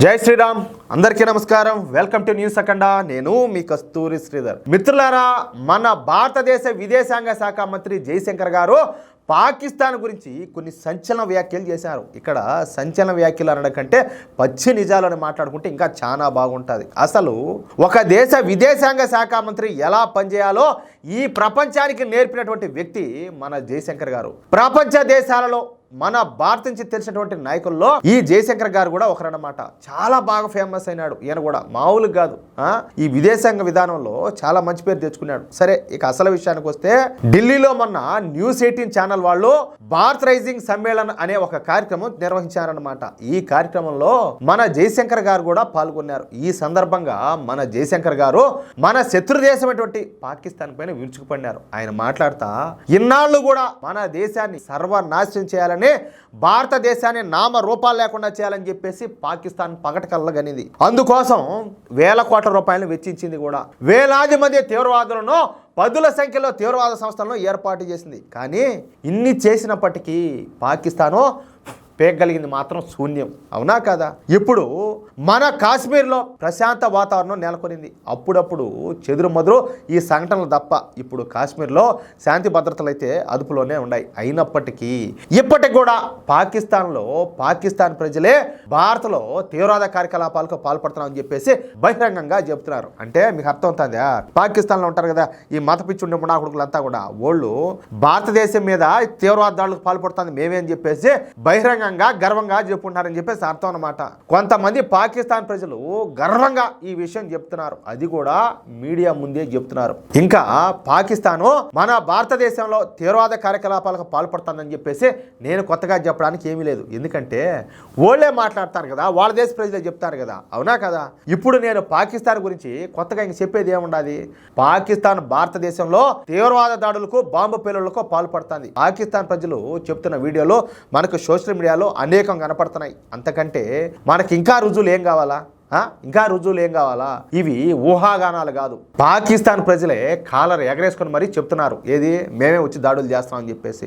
జై శ్రీరామ్. అందరికీ నమస్కారం. వెల్కమ్ టు న్యూస్ అఖండ. నేను మీ కస్తూరి శ్రీధర్. మిత్రులారా, మన భారతదేశ విదేశాంగ శాఖ మంత్రి జయశంకర్ గారు పాకిస్తాన్ గురించి కొన్ని సంచలన వ్యాఖ్యలు చేశారు. ఇక్కడ సంచలన వ్యాఖ్యలు అనడం కంటే పచ్చి నిజాలను మాట్లాడుకుంటే ఇంకా చాలా బాగుంటుంది. అసలు ఒక దేశ విదేశాంగ శాఖ మంత్రి ఎలా పనిచేయాలో ఈ ప్రపంచానికి నేర్పినటువంటి వ్యక్తి మన జయశంకర్ గారు. ప్రపంచ దేశాలలో మన భారత నుంచి తెలిసినటువంటి నాయకుల్లో ఈ జయశంకర్ గారు కూడా ఒకరన్నమాట. చాలా బాగా ఫేమస్ అయినాడు. ఈయన కూడా మామూలుగా కాదు, ఈ విదేశాంగ విధానంలో చాలా మంచి పేరు తెచ్చుకున్నాడు. సరే, ఇక అసలు విషయానికి వస్తే, ఢిల్లీలో మొన్న న్యూస్ 18 ఛానల్ వాళ్ళు భారత్ రైజింగ్ సమ్మేళన్ అనే ఒక కార్యక్రమం నిర్వహించారన్నమాట. ఈ కార్యక్రమంలో మన జయశంకర్ గారు కూడా పాల్గొన్నారు. ఈ సందర్భంగా మన జయశంకర్ గారు మన శత్రు దేశమైనటువంటి పాకిస్తాన్ పైన విరుచుకుపడినారు. ఆయన మాట్లాడుతా, ఇన్నాళ్ళు కూడా మన దేశాన్ని సర్వనాశనం చేయాలని, భారతదేశాన్ని నామ రూపాలు లేకుండా చేయాలని చెప్పేసి పాకిస్తాన్ పగటకల్లగనింది. అందుకోసం వేల కోట్ల రూపాయలు వెచ్చించింది కూడా. వేలాది మంది తీవ్రవాదులను, పదుల సంఖ్యలో తీవ్రవాద సంస్థలను ఏర్పాటు చేసింది. కానీ ఇన్ని చేసినప్పటికీ పాకిస్తాను పేగలిగింది మాత్రం శూన్యం. అవునా కదా? ఇప్పుడు మన కాశ్మీర్లో ప్రశాంత వాతావరణం నెలకొనింది. అప్పుడప్పుడు చెదురుమదురు ఈ సంఘటనలు తప్ప ఇప్పుడు కాశ్మీర్లో శాంతి భద్రతలు అయితే అదుపులోనే ఉన్నాయి. అయినప్పటికీ ఇప్పటికి కూడా పాకిస్తాన్ ప్రజలే భారత్లో తీవ్రవాద కార్యకలాపాలకు పాల్పడుతున్నామని చెప్పేసి బహిరంగంగా చెబుతున్నారు. అంటే మీకు అర్థం అవుతుందా? పాకిస్తాన్లో ఉంటారు కదా ఈ మత పిచ్చుండే మునాకుడుకులంతా కూడా, వాళ్ళు భారతదేశం మీద తీవ్రవాద దాడులకు పాల్పడుతుంది మేమే అని చెప్పేసి బహిరంగ గర్వంగా చెప్పుకుంటారని చెప్పేసి అర్థం అన్నమాట. కొంతమంది పాకిస్తాన్ ప్రజలు గర్వంగా ఈ విషయం చెప్తున్నారు. అది కూడా మీడియా ముందే చెప్తున్నారు. ఇంకా పాకిస్తాను మన భారతదేశంలో తీవ్రవాద కార్యకలాపాలకు పాల్పడుతుందని చెప్పేసి నేను కొత్తగా చెప్పడానికి ఏమీ లేదు. ఎందుకంటే వాళ్ళే మాట్లాడతారు కదా, వాళ్ళ దేశ ప్రజలే చెప్తారు కదా. అవునా కదా? ఇప్పుడు నేను పాకిస్తాన్ గురించి కొత్తగా ఇంక చెప్పేది ఏముండదు. పాకిస్తాన్ భారతదేశంలో తీవ్రవాద దాడులకు, బాంబు పేలుళ్లకు పాల్పడుతుంది. పాకిస్తాన్ ప్రజలు చెప్తున్న వీడియోలు మనకు సోషల్ మీడియాలో అనేకం కనపడుతున్నాయి. అంతకంటే మనకి ఇంకా రుజువులు ఏం కావాలా? ఇవి ఊహాగానాలు కాదు. పాకిస్తాన్ ప్రజలే కాలర్ ఎగరేసుకొని మరీ చెప్తున్నారు. ఏది? మేమే వచ్చి దాడులు చేస్తామని చెప్పేసి.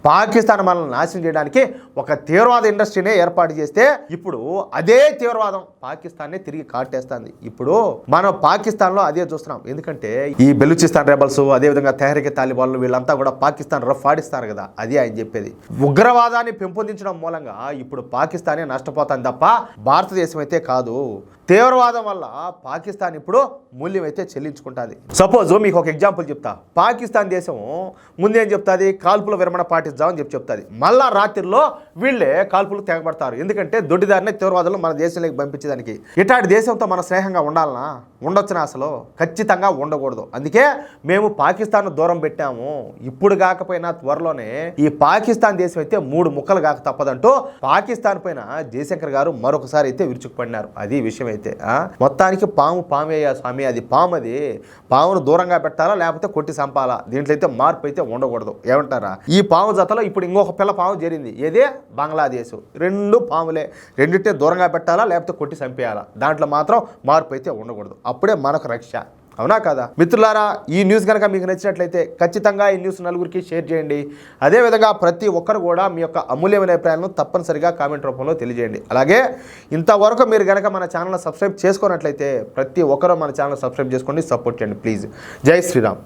పాకిస్తాన్ మనల్ని నాశనం చేయడానికి ఒక తీవ్రవాద ఇండస్ట్రీనే ఏర్పాటు చేస్తే ఇప్పుడు అదే తీవ్రవాదం పాకిస్తాన్ని తిరిగి కాటేస్తుంది. ఇప్పుడు మనం పాకిస్తాన్లో అదే చూస్తున్నాం. ఎందుకంటే ఈ బెలూచిస్తాన్ రెబల్స్, అదేవిధంగా తెహ్రీకే తాలిబాన్లు వీళ్ళంతా కూడా పాకిస్తాన్ రఫ్ ఆడిస్తారు కదా. అది ఆయన చెప్పేది. ఉగ్రవాదాన్ని పెంపొందించడం మూలంగా ఇప్పుడు పాకిస్తానే నష్టపోతుంది తప్ప భారతదేశం అయితే కాదు. తీవ్రవాదం వల్ల పాకిస్తాన్ ఇప్పుడు మూల్యం అయితే చెల్లించుకుంటుంది. సపోజ్ మీకు ఒక ఎగ్జాంపుల్ చెప్తా. పాకిస్తాన్ దేశం ముందేం చెప్తుంది? కాల్పుల విరమణ పాటిద్దామని చెప్తుంది. మళ్ళా రాత్రిలో వీళ్ళే కాల్పులు తెగబడతారు. ఎందుకంటే దొడ్డిదారినే తీవ్రవాదులు మన దేశంలోకి పంపించేదానికి. ఇట్లాంటి దేశంతో మన స్నేహంగా ఉండాలనా? ఉండొచ్చునా? అసలు ఖచ్చితంగా ఉండకూడదు. అందుకే మేము పాకిస్తాన్ దూరం పెట్టాము. ఇప్పుడు కాకపోయినా త్వరలోనే ఈ పాకిస్తాన్ దేశం అయితే 3 ముక్కలు కాక తప్పదంటూ పాకిస్తాన్ పైన జయశంకర్ గారు మరొకసారి అయితే విరుచుకుపడినారు. అది విషయం అయితే. మొత్తానికి పామేయ స్వామి, అది పామును దూరంగా పెట్టాలా లేకపోతే కొట్టి చంపాలా? దీంట్లో అయితే మార్పు అయితే ఉండకూడదు. ఏమంటారా? ఈ పాము జతలో ఇప్పుడు ఇంకొక పిల్ల పాము చేరింది. ఏదే? బంగ్లాదేశ్. 2 పాములే. రెండింటినే దూరంగా పెట్టాలా లేకపోతే కొట్టి చంపేయాలా? దాంట్లో మాత్రం మార్పు అయితే ఉండకూడదు. అప్పుడే మనకు రక్ష. అవునా కదా? మిత్రులారా, ఈ న్యూస్ కనుక మీకు నచ్చినట్లయితే ఖచ్చితంగా ఈ న్యూస్ నలుగురికి షేర్ చేయండి. అదేవిధంగా ప్రతి ఒక్కరు కూడా మీ యొక్క అమూల్యమైన అభిప్రాయాలను తప్పనిసరిగా కామెంట్ రూపంలో తెలియజేయండి. అలాగే ఇంతవరకు మీరు కనుక మన ఛానల్ సబ్స్క్రైబ్ చేసుకున్నట్లయితే ప్రతి ఒక్కరూ మన ఛానల్ సబ్స్క్రైబ్ చేసుకోండి, సపోర్ట్ చేయండి ప్లీజ్. జై శ్రీరామ్.